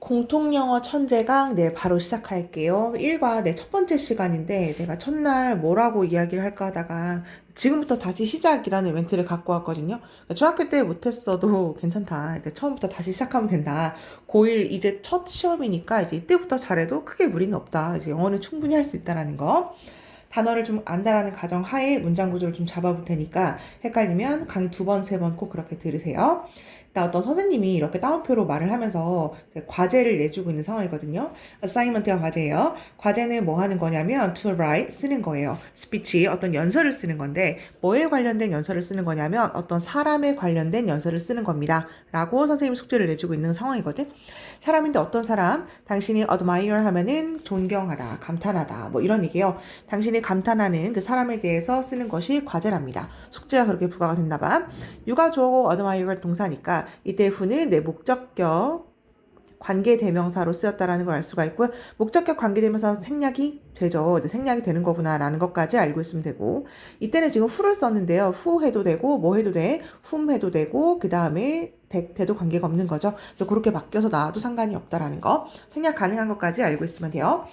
공통영어 천재강 바로 시작할게요. 1과 첫 번째 시간인데 내가 첫날 뭐라고 이야기를 할까 하다가 지금부터 다시 시작이라는 멘트를 갖고 왔거든요. 중학교 때 못했어도 괜찮다. 이제 처음부터 다시 시작하면 된다. 고1 이제 첫 시험이니까 이제 이때부터 잘해도 크게 무리는 없다. 이제 영어는 충분히 할 수 있다라는 거. 단어를 좀 안다라는 가정 하에 문장 구조를 좀 잡아볼 테니까 헷갈리면 강의 2번, 3번 꼭 그렇게 들으세요. 일단 어떤 선생님이 이렇게 따옴표로 말을 하면서 과제를 내주고 있는 상황이거든요. assignment가 과제예요. 과제는 뭐 하는 거냐면 to write 쓰는 거예요. speech 어떤 연설을 쓰는 건데 뭐에 관련된 연설을 쓰는 거냐면 어떤 사람에 관련된 연설을 쓰는 겁니다. 라고 선생님이 숙제를 내주고 있는 상황이거든. 사람인데 어떤 사람? 당신이 admire 하면은 존경하다, 감탄하다 뭐 이런 얘기예요. 당신이 감탄하는 그 사람에 대해서 쓰는 것이 과제랍니다. 숙제가 그렇게 부과가 됐나 봐. 유가 주어고 admire가 동사니까 이때 who는 내 목적격 관계대명사로 쓰였다라는 걸 알 수가 있고요. 목적격 관계대명사 생략이 되죠. 생략이 되는 거구나 라는 것까지 알고 있으면 되고 이때는 지금 who를 썼는데요. who 해도 되고 뭐 해도 돼. whom 해도 되고 그 다음에 that도 관계가 없는 거죠. 그래서 그렇게 바뀌어서 나와도 상관이 없다라는 거 생략 가능한 것까지 알고 있으면 돼요.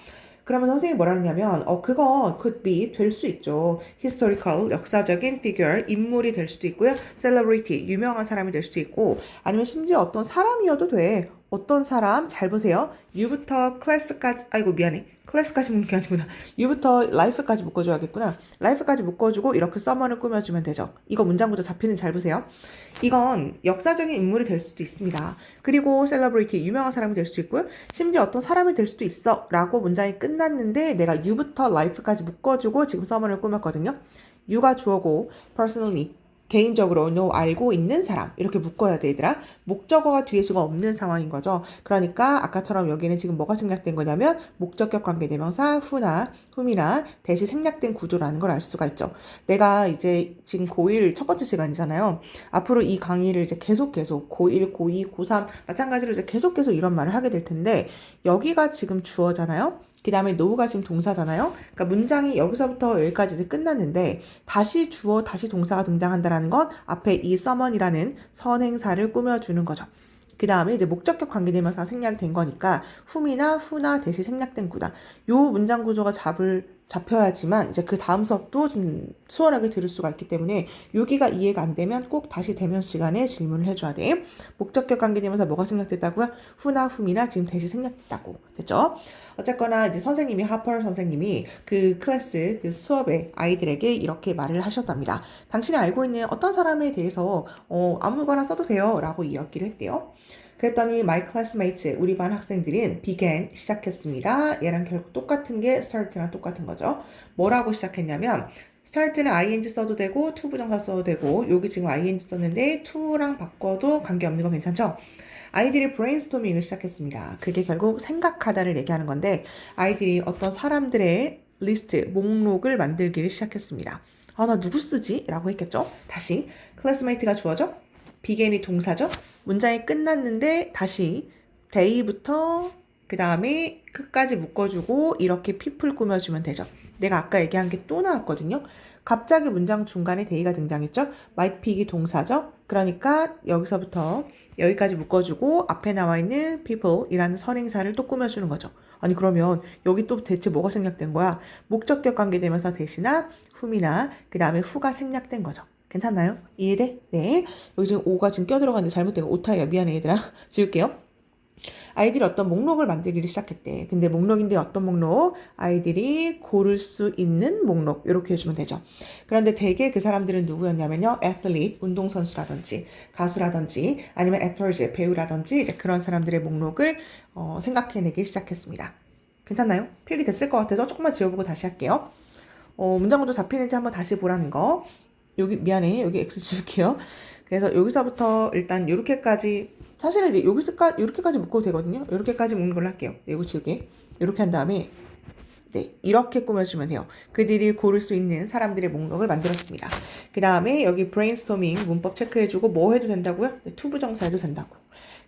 그러면 선생님이 뭐라 그러냐면 그건 could be 될 수 있죠. historical 역사적인 figure 인물이 될 수도 있고요. celebrity 유명한 사람이 될 수도 있고 아니면 심지어 어떤 사람이어도 돼. 어떤 사람 잘 보세요. you부터 class까지 아이고 미안해. 클래스까지 묶는 게 아니구나. you부터 life까지 묶어줘야겠구나. life까지 묶어주고 이렇게 summer을 꾸며주면 되죠. 이거 문장부터 잡히는 잘 보세요. 이건 역사적인 인물이 될 수도 있습니다. 그리고 celebrity 유명한 사람이 될 수도 있고요. 심지어 어떤 사람이 될 수도 있어 라고 문장이 끝났는데 내가 you부터 life까지 묶어주고 지금 summer을 꾸몄거든요. you가 주어고 personally 개인적으로 알고 있는 사람 이렇게 묶어야 돼 얘들아. 목적어가 뒤에 지금 없는 상황인 거죠. 그러니까 아까처럼 여기는 지금 뭐가 생략된 거냐면 목적격 관계대명사 who나 whom이나 대시 생략된 구조라는 걸 알 수가 있죠. 내가 이제 지금 고1 첫 번째 시간이잖아요. 앞으로 이 강의를 이제 계속 고1, 고2, 고3 마찬가지로 이제 계속 이런 말을 하게 될 텐데 여기가 지금 주어잖아요. 그 다음에 no가 지금 동사잖아요. 그러니까 문장이 여기서부터 여기까지 이제 끝났는데 다시 주어, 다시 동사가 등장한다라는 건 앞에 이 summon이라는 선행사를 꾸며주는 거죠. 그 다음에 이제 목적격 관계대명사가 생략된 거니까 whom이나 who나 대시 생략된 구다. 요 문장 구조가 잡혀야지만 이제 그 다음 수업도 좀 수월하게 들을 수가 있기 때문에 여기가 이해가 안 되면 꼭 다시 대면 시간에 질문을 해줘야 돼. 목적격 관계대명사 뭐가 생략됐다고요? who나 whom이나 지금 대시 생략됐다고. 됐죠? 어쨌거나 이제 선생님이 하퍼 선생님이 그 클래스 그 수업에 아이들에게 이렇게 말을 하셨답니다. 당신이 알고 있는 어떤 사람에 대해서 아무거나 써도 돼요 라고 이야기를 했대요. 그랬더니 my classmates 우리 반 학생들은 began 시작했습니다. 얘랑 결국 똑같은 게 start랑 똑같은 거죠. 뭐라고 시작했냐면 start는 ing 써도 되고 to 부정사 써도 되고 여기 지금 ing 썼는데 to랑 바꿔도 관계없는 거 괜찮죠? 아이들이 브레인스토밍을 시작했습니다. 그게 결국 생각하다를 얘기하는 건데 아이들이 어떤 사람들의 리스트, 목록을 만들기를 시작했습니다. 나 누구 쓰지? 라고 했겠죠? 다시 클래스메이트가 주어져? 비겐이 동사죠? 문장이 끝났는데 다시 day부터 그 다음에 끝까지 묶어주고 이렇게 people 꾸며주면 되죠. 내가 아까 얘기한 게 또 나왔거든요. 갑자기 문장 중간에 day가 등장했죠? might pick이 동사죠? 그러니까 여기서부터 여기까지 묶어주고 앞에 나와 있는 people이라는 선행사를 또 꾸며주는 거죠. 아니 그러면 여기 또 대체 뭐가 생략된 거야? 목적격 관계대명사 대시나 whom이나 그 다음에 who가 생략된 거죠. 괜찮나요? 이해돼? 네. 여기 지금 오가 지금 껴들어갔는데 잘못된 거 오타예요. 미안해 얘들아. 지울게요. 아이들이 어떤 목록을 만들기를 시작했대. 근데 목록인데 어떤 목록? 아이들이 고를 수 있는 목록 이렇게 해주면 되죠. 그런데 대개 그 사람들은 누구였냐면요. athlete, 운동선수라든지 가수라든지 아니면 actors, 배우라든지 이제 그런 사람들의 목록을 생각해내기 시작했습니다. 괜찮나요? 필기 됐을 것 같아서 조금만 지워보고 다시 할게요. 문장 구조 잡히는지 한번 다시 보라는 거. 여기 미안해. 여기 X 지울게요. 그래서 여기서부터 일단 이렇게까지 사실은 이제 여기서까지 이렇게까지 묶어도 되거든요. 이렇게까지 묶는 걸로 할게요. 이거 지우개. 이렇게 한 다음에 네, 이렇게 꾸며주면 돼요. 그들이 고를 수 있는 사람들의 목록을 만들었습니다. 그 다음에 여기 brainstorming 문법 체크해주고 뭐 해도 된다고요? 네, to 부정사 해도 된다고.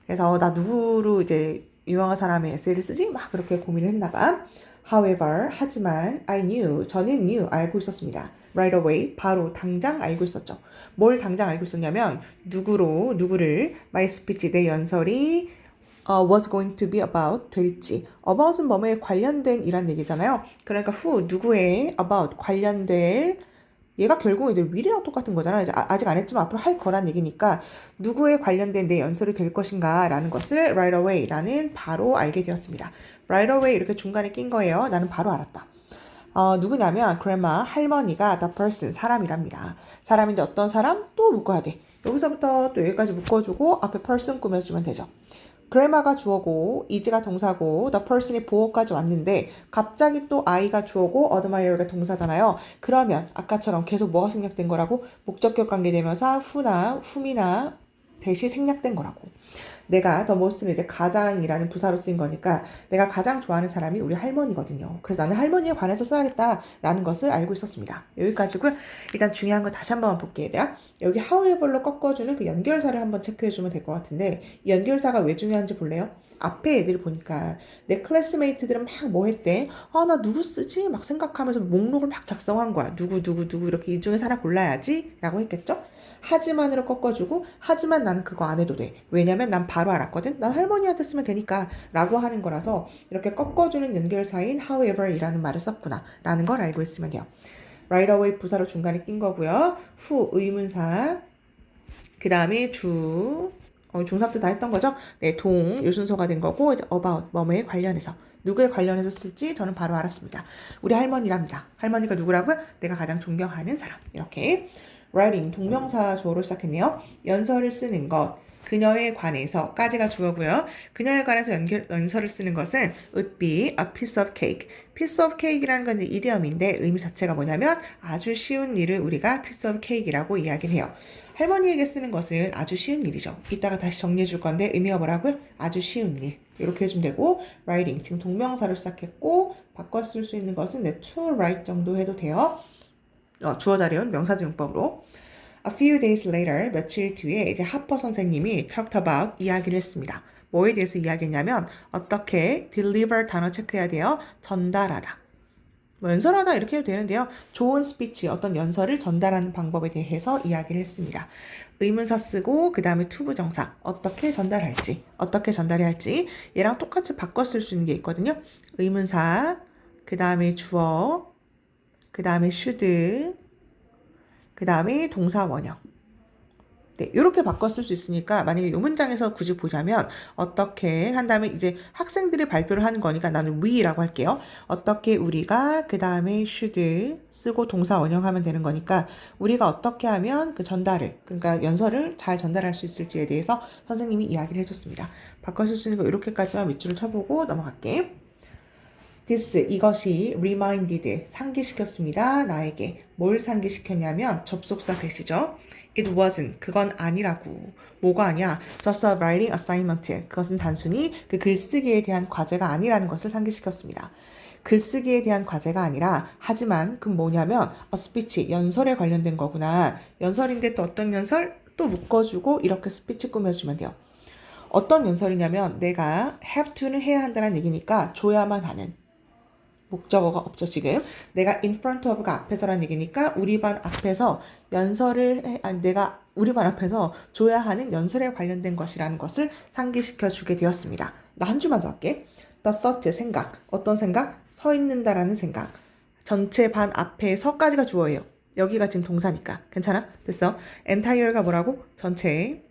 그래서 나 누구로 이제 유명한 사람의 에세이를 쓰지? 막 그렇게 고민을 했나봐. However, 하지만 저는 knew, 알고 있었습니다. Right away, 바로 당장 알고 있었죠. 뭘 당장 알고 있었냐면 누구를 my speech, 내 연설이 was going to be about 될지. about은 뭐뭐에 관련된 이란 얘기잖아요. 그러니까 who 누구의 about 관련될 얘가 결국 이제 will이랑 똑같은 거잖아. 이제 아직 안 했지만 앞으로 할 거란 얘기니까 누구에 관련된 내 연설이 될 것인가 라는 것을 right away 나는 바로 알게 되었습니다. right away 이렇게 중간에 낀 거예요. 나는 바로 알았다. 누구냐면 grandma 할머니가 the person 사람이랍니다. 사람인데 어떤 사람? 또 묶어야 돼. 여기서부터 또 여기까지 묶어주고 앞에 person 꾸며주면 되죠. grandma가 주어고 is가 동사고 the person이 보어까지 왔는데 갑자기 또 I가 주어고 admire가 동사잖아요. 그러면 아까처럼 계속 뭐가 생략된 거라고? 목적격 관계대명사 who나 whom이나 대시 생략된 거라고. 내가 the most는 이제 가장이라는 부사로 쓰인 거니까 내가 가장 좋아하는 사람이 우리 할머니거든요. 그래서 나는 할머니에 관해서 써야겠다라는 것을 알고 있었습니다. 여기까지고요. 일단 중요한 거 다시 한번 볼게요. 얘들아. 여기 however로 꺾어주는 그 연결사를 한번 체크해주면 될 것 같은데 이 연결사가 왜 중요한지 볼래요? 앞에 애들 보니까 내 클래스메이트들은 막 뭐 했대? 나 누구 쓰지? 막 생각하면서 목록을 막 작성한 거야. 누구 이렇게 이 중에 하나 골라야지 라고 했겠죠? 하지만으로 꺾어주고 하지만 나는 그거 안 해도 돼. 왜냐면 난 바로 알았거든. 난 할머니한테 쓰면 되니까 라고 하는 거라서 이렇게 꺾어주는 연결사인 however 이라는 말을 썼구나 라는 걸 알고 있으면 돼요. right away 부사로 중간에 낀 거고요. who 의문사 그 다음에 중삽도 다 했던 거죠. 네, 동 요순서가 된 거고 이제 about 뭐뭐에 관련해서 누구에 관련해서 쓸지 저는 바로 알았습니다. 우리 할머니랍니다. 할머니가 누구라고요? 내가 가장 존경하는 사람. 이렇게 writing 동명사 주어로 시작했네요. 연설을 쓰는 것 그녀에 관해서까지가 주어고요. 그녀에 관해서 연설을 쓰는 것은 would be a piece of cake. piece of cake이라는 건 이제 이디엄인데 의미 자체가 뭐냐면 아주 쉬운 일을 우리가 piece of cake이라고 이야기를 해요. 할머니에게 쓰는 것은 아주 쉬운 일이죠. 이따가 다시 정리해 줄 건데 의미가 뭐라고요? 아주 쉬운 일. 이렇게 해주면 되고 writing 지금 동명사로 시작했고 바꿔 쓸 수 있는 것은 to write 정도 해도 돼요. 주어 자리온 명사적 용법으로. A few days later, 며칠 뒤에 이제 하퍼 선생님이 talked about 이야기를 했습니다. 뭐에 대해서 이야기했냐면 어떻게 deliver 단어 체크해야 돼요? 전달하다. 연설하다 이렇게 해도 되는데요. 좋은 스피치, 어떤 연설을 전달하는 방법에 대해서 이야기를 했습니다. 의문사 쓰고 그 다음에 to 부정사 어떻게 전달할지, 어떻게 전달해야 할지 얘랑 똑같이 바꿔 쓸 수 있는 게 있거든요. 의문사, 그 다음에 주어, 그 다음에 should, 그 다음에 동사 원형. 네, 이렇게 바꿔 쓸 수 있으니까 만약에 이 문장에서 굳이 보자면 어떻게 한 다음에 이제 학생들이 발표를 하는 거니까 나는 we라고 할게요. 어떻게 우리가 그 다음에 should 쓰고 동사 원형하면 되는 거니까 우리가 어떻게 하면 그 전달을 그러니까 연설을 잘 전달할 수 있을지에 대해서 선생님이 이야기를 해줬습니다. 바꿔 쓸 수 있는 거 이렇게까지만 밑줄을 쳐보고 넘어갈게. This 이것이 reminded 상기시켰습니다. 나에게 뭘 상기시켰냐면 접속사 대시죠. It wasn't 그건 아니라고. 뭐가 아니야? Just a writing assignment. 그것은 단순히 그 글쓰기에 대한 과제가 아니라는 것을 상기시켰습니다. 글쓰기에 대한 과제가 아니라 하지만 그 뭐냐면 a speech 연설에 관련된 거구나. 연설인데 또 어떤 연설? 또 묶어주고 이렇게 스피치 꾸며주면 돼요. 어떤 연설이냐면 내가 have to는 해야 한다는 얘기니까 줘야만 하는 목적어가 없죠 지금. 내가 in front of가 앞에서란 얘기니까 우리 반 앞에서 연설을 내가 우리 반 앞에서 줘야 하는 연설에 관련된 것이라는 것을 상기시켜 주게 되었습니다. 나 한 줄만 더 할게. The thought 생각. 어떤 생각? 서 있는다라는 생각. 전체 반 앞에서까지가 주어예요. 여기가 지금 동사니까. 괜찮아? 됐어? entire가 뭐라고? 전체.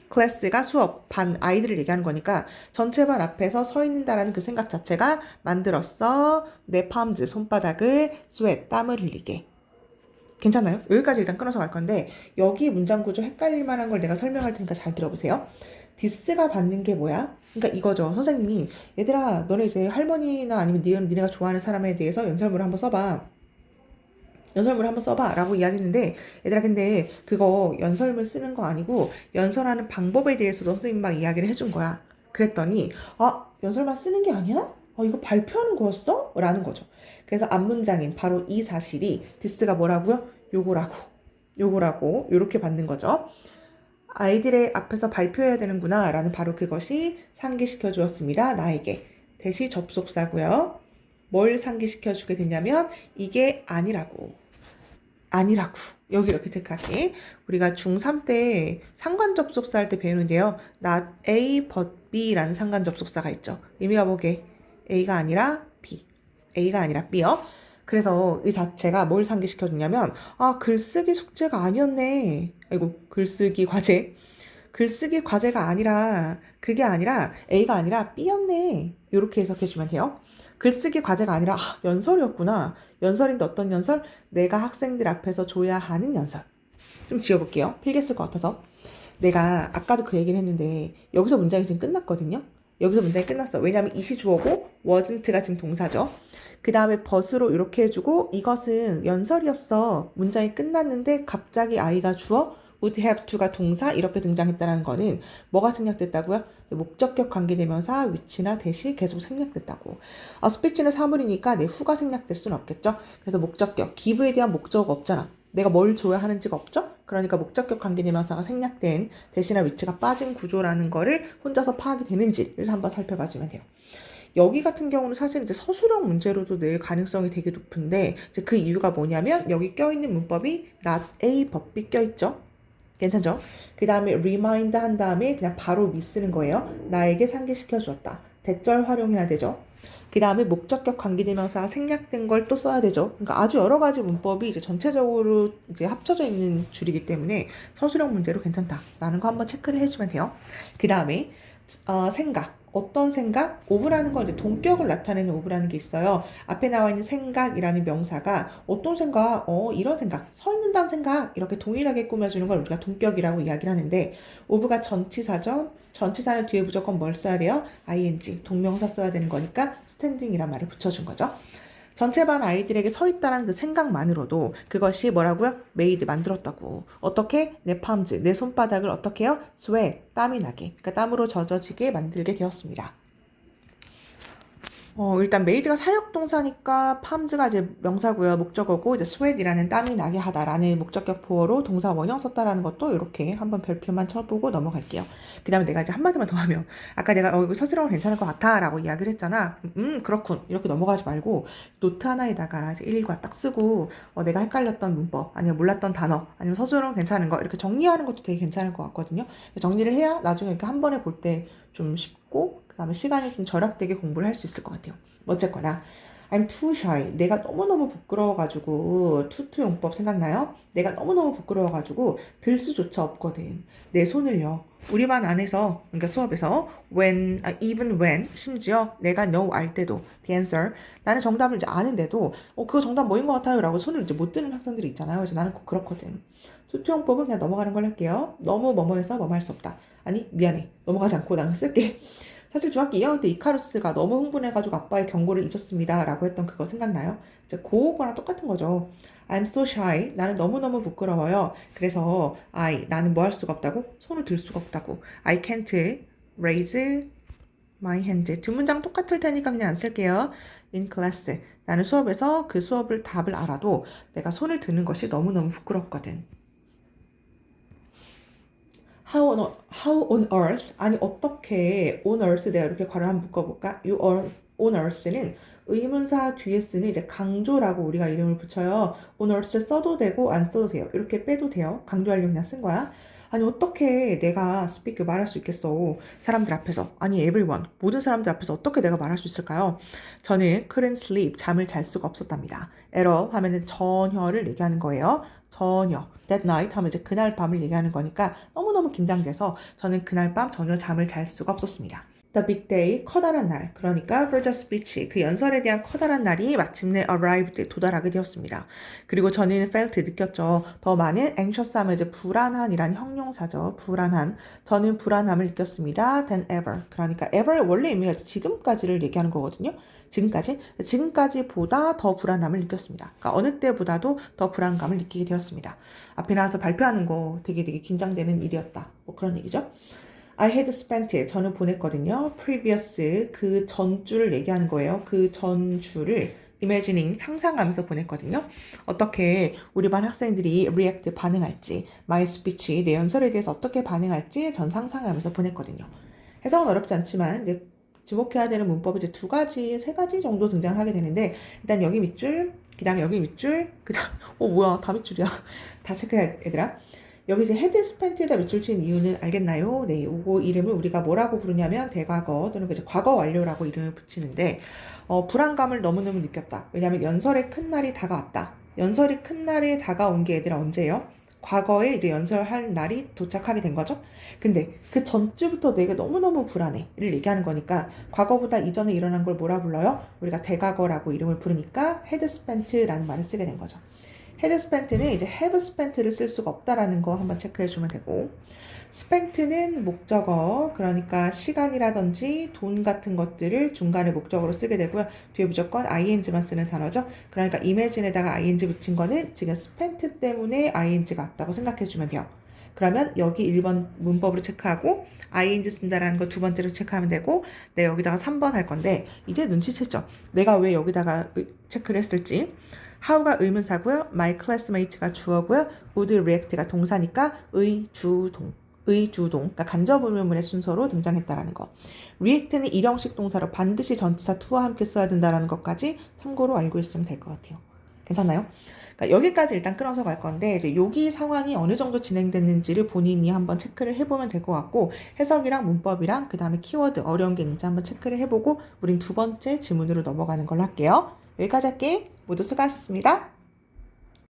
클래스가 수업, 반, 아이들을 얘기하는 거니까 전체 반 앞에서 서 있는다라는 그 생각 자체가 만들었어. 내 palms, 손바닥을 sweat, 땀을 흘리게. 괜찮아요? 여기까지 일단 끊어서 갈 건데 여기 문장 구조 헷갈릴 만한 걸 내가 설명할 테니까 잘 들어보세요. this가 받는 게 뭐야? 그러니까 이거죠. 선생님이 얘들아 너네 이제 할머니나 아니면 니네가 좋아하는 사람에 대해서 연설문을 한번 써봐. 연설문을 한번 써봐 라고 이야기했는데 얘들아 근데 그거 연설문 쓰는 거 아니고 연설하는 방법에 대해서도 선생님 막 이야기를 해준 거야. 그랬더니 연설만 쓰는 게 아니야? 이거 발표하는 거였어? 라는 거죠. 그래서 앞문장인 바로 이 사실이 this가 뭐라고요? 요거라고 요렇게 받는 거죠. 아이들의 앞에서 발표해야 되는구나 라는 바로 그것이 상기시켜 주었습니다. 나에게. 대시 접속사고요. 뭘 상기시켜 주게 됐냐면 이게 아니라고. 아니라고. 여기 이렇게 체크할게. 우리가 중3 때 상관접속사 할 때 배우는데요. not A but B라는 상관접속사가 있죠. 의미가 뭐게? A가 아니라 B. A가 아니라 B요. 그래서 이 자체가 뭘 상기시켜주냐면 글쓰기 숙제가 아니었네. 아이고, 글쓰기 과제. 글쓰기 과제가 아니라 그게 아니라 A가 아니라 B였네. 이렇게 해석해주면 돼요. 글쓰기 과제가 아니라 연설이었구나. 연설인데 어떤 연설? 내가 학생들 앞에서 줘야 하는 연설. 좀 지워볼게요. 필기 쓸 것 같아서. 내가 아까도 그 얘기를 했는데 여기서 문장이 지금 끝났거든요. 여기서 문장이 끝났어. 왜냐하면 이시 주어고 wasn't가 지금 동사죠. 그 다음에 but으로 이렇게 해주고 이것은 연설이었어. 문장이 끝났는데 갑자기 I가 주어 would have to가 동사 이렇게 등장했다는 거는 뭐가 생략됐다고요? 목적격 관계대명사 위치나 대시 계속 생략됐다고. 스피치는 사물이니까 내 후가 생략될 수는 없겠죠. 그래서 목적격, give에 대한 목적 없잖아. 내가 뭘 줘야 하는지가 없죠? 그러니까 목적격 관계대명사가 생략된 대시나 위치가 빠진 구조라는 거를 혼자서 파악이 되는지를 한번 살펴봐주면 돼요. 여기 같은 경우는 사실 이제 서술형 문제로도 낼 가능성이 되게 높은데 이제 그 이유가 뭐냐면 여기 껴있는 문법이 not A but B 껴있죠. 괜찮죠? 그 다음에 remind 한 다음에 그냥 바로 미 쓰는 거예요. 나에게 상기시켜 주었다. 대절 활용해야 되죠. 그 다음에 목적격 관계대명사가 생략된 걸 또 써야 되죠. 그러니까 아주 여러 가지 문법이 이제 전체적으로 이제 합쳐져 있는 줄이기 때문에 서술형 문제로 괜찮다라는 거 한번 체크를 해주면 돼요. 그 다음에 생각. 어떤 생각? 오브라는 건 이제 동격을 나타내는 오브라는 게 있어요. 앞에 나와 있는 생각이라는 명사가 어떤 생각? 이런 생각. 서 있는다는 생각. 이렇게 동일하게 꾸며주는 걸 우리가 동격이라고 이야기를 하는데 오브가 전치사죠. 전치사는 뒤에 무조건 뭘 써야 돼요? ing, 동명사 써야 되는 거니까 standing이란 말을 붙여준 거죠. 전체 반 아이들에게 서 있다는 그 생각만으로도 그것이 뭐라고요? made, 만들었다고. 어떻게? 내 palms, 내 손바닥을 어떻게 해요? sweat, 땀이 나게. 그러니까 땀으로 젖어지게 만들게 되었습니다. 일단 made가 사역동사니까 palms가 이제 명사고요. 목적어고 이제 sweat이라는 땀이 나게 하다라는 목적격 보어로 동사 원형 썼다라는 것도 이렇게 한번 별표만 쳐보고 넘어갈게요. 그 다음에 내가 이제 한마디만 더 하면 아까 내가 이거 서술형으로 괜찮을 것 같아 라고 이야기를 했잖아. 그렇군. 이렇게 넘어가지 말고 노트 하나에다가 이제 일과 딱 쓰고 내가 헷갈렸던 문법 아니면 몰랐던 단어 아니면 서술형 괜찮은 거 이렇게 정리하는 것도 되게 괜찮을 것 같거든요. 정리를 해야 나중에 이렇게 한 번에 볼 때 좀 쉽고 그 다음에 시간이 좀 절약되게 공부를 할 수 있을 것 같아요. 어쨌거나 I'm too shy. 내가 너무너무 부끄러워가지고 투투 용법 생각나요? 내가 너무너무 부끄러워가지고 들 수조차 없거든. 내 손을요. 우리 반 안에서 그러니까 수업에서 even when 심지어 내가 no 알 때도 the answer 나는 정답을 이제 아는데도 그거 정답 뭐인 것 같아요 라고 손을 이제 못 드는 학생들이 있잖아요. 그래서 나는 꼭 그렇거든. 투투 용법은 그냥 넘어가는 걸 할게요. 너무 뭐뭐해서 뭐뭐 할 수 없다. 아니 미안해. 넘어가지 않고 나는 쓸게. 사실 중학교 2학년 때 이카루스가 너무 흥분해가지고 아빠의 경고를 잊었습니다 라고 했던 그거 생각나요? 이제 그거랑 똑같은 거죠. I'm so shy. 나는 너무너무 부끄러워요. 그래서 나는 뭐 할 수가 없다고? 손을 들 수가 없다고. I can't raise my hand. 두 문장 똑같을 테니까 그냥 안 쓸게요. In class. 나는 수업에서 그 수업을 답을 알아도 내가 손을 드는 것이 너무너무 부끄럽거든. How on earth? 아니 어떻게 on earth 내가 이렇게 괄호 한번 묶어볼까? 이 on earth는 의문사 뒤에 쓰는 이제 강조라고 우리가 이름을 붙여요. on earth 써도 되고 안 써도 돼요. 이렇게 빼도 돼요. 강조하려고 그냥 쓴 거야. 아니 어떻게 내가 speak 말할 수 있겠어. 사람들 앞에서. 아니 everyone. 모든 사람들 앞에서 어떻게 내가 말할 수 있을까요? 저는 couldn't sleep. 잠을 잘 수가 없었답니다. at all 하면은 전혀를 얘기하는 거예요. 전혀. That night 하면 이제 그날 밤을 얘기하는 거니까 너무너무 긴장돼서 저는 그날 밤 전혀 잠을 잘 수가 없었습니다. The big day, 커다란 날. 그러니까 for the speech, 그 연설에 대한 커다란 날이 마침내 arrived, 도달하게 되었습니다. 그리고 저는 felt, 느꼈죠. 더 많은 anxious 하면 이제 불안한이란 형용사죠. 불안한. 저는 불안함을 느꼈습니다. than ever. 그러니까 ever 원래 의미가 지금까지를 얘기하는 거거든요. 지금까지보다 더 불안함을 느꼈습니다. 그러니까 어느 때보다도 더 불안감을 느끼게 되었습니다. 앞에 나와서 발표하는 거 되게 긴장되는 일이었다. 뭐 그런 얘기죠. I had spent, 저는 보냈거든요. previous, 그 전주를 얘기하는 거예요. 그 전주를 imagining, 상상하면서 보냈거든요. 어떻게 우리 반 학생들이 react, 반응할지, my speech, 내 연설에 대해서 어떻게 반응할지 전 상상하면서 보냈거든요. 해석은 어렵지 않지만 이제 지목해야 되는 문법이 이제 세 가지 정도 등장하게 되는데 일단 여기 밑줄 그 다음에 여기 밑줄, 그 다음, 뭐야, 다 밑줄이야. 다 체크해, 얘들아. 여기 이제 헤드 스펜트에다 밑줄 친 이유는 알겠나요? 네, 요거 이름을 우리가 뭐라고 부르냐면 대과거 또는 이제 과거 완료라고 이름을 붙이는데, 불안감을 너무너무 느꼈다. 왜냐면 연설의 큰 날이 다가왔다. 연설이 큰 날에 다가온 게 얘들아 언제예요? 과거에 이제 연설할 날이 도착하게 된 거죠. 근데 그 전주부터 내가 너무너무 불안해를 얘기하는 거니까 과거보다 이전에 일어난 걸 뭐라 불러요? 우리가 대과거라고 이름을 부르니까 had spent라는 말을 쓰게 된 거죠. had spent는 이제 have spent를 쓸 수가 없다라는 거 한번 체크해 주면 되고, spent는 목적어, 그러니까 시간이라든지 돈 같은 것들을 중간에 목적어로 쓰게 되고요. 뒤에 무조건 ing만 쓰는 단어죠. 그러니까 imagine에다가 ing 붙인 거는 지금 spent 때문에 ing가 왔다고 생각해 주면 돼요. 그러면 여기 1번 문법으로 체크하고 ing 쓴다라는 거 두 번째로 체크하면 되고, 내가 여기다가 3번 할 건데 이제 눈치챘죠. 내가 왜 여기다가 체크를 했을지. how가 의문사고요. my classmate가 주어고요. would react가 동사니까 의주동, 그러니까 간접 의문문의 순서로 등장했다라는 거. react는 일형식 동사로 반드시 전치사 to와 함께 써야 된다라는 것까지 참고로 알고 있으면 될 것 같아요. 괜찮나요? 그러니까 여기까지 일단 끊어서 갈 건데 이제 여기 상황이 어느 정도 진행됐는지를 본인이 한번 체크를 해보면 될 것 같고, 해석이랑 문법이랑 그 다음에 키워드 어려운 게 있는지 한번 체크를 해보고 우린 두 번째 지문으로 넘어가는 걸로 할게요. 여기까지 할게. 모두 수고하셨습니다.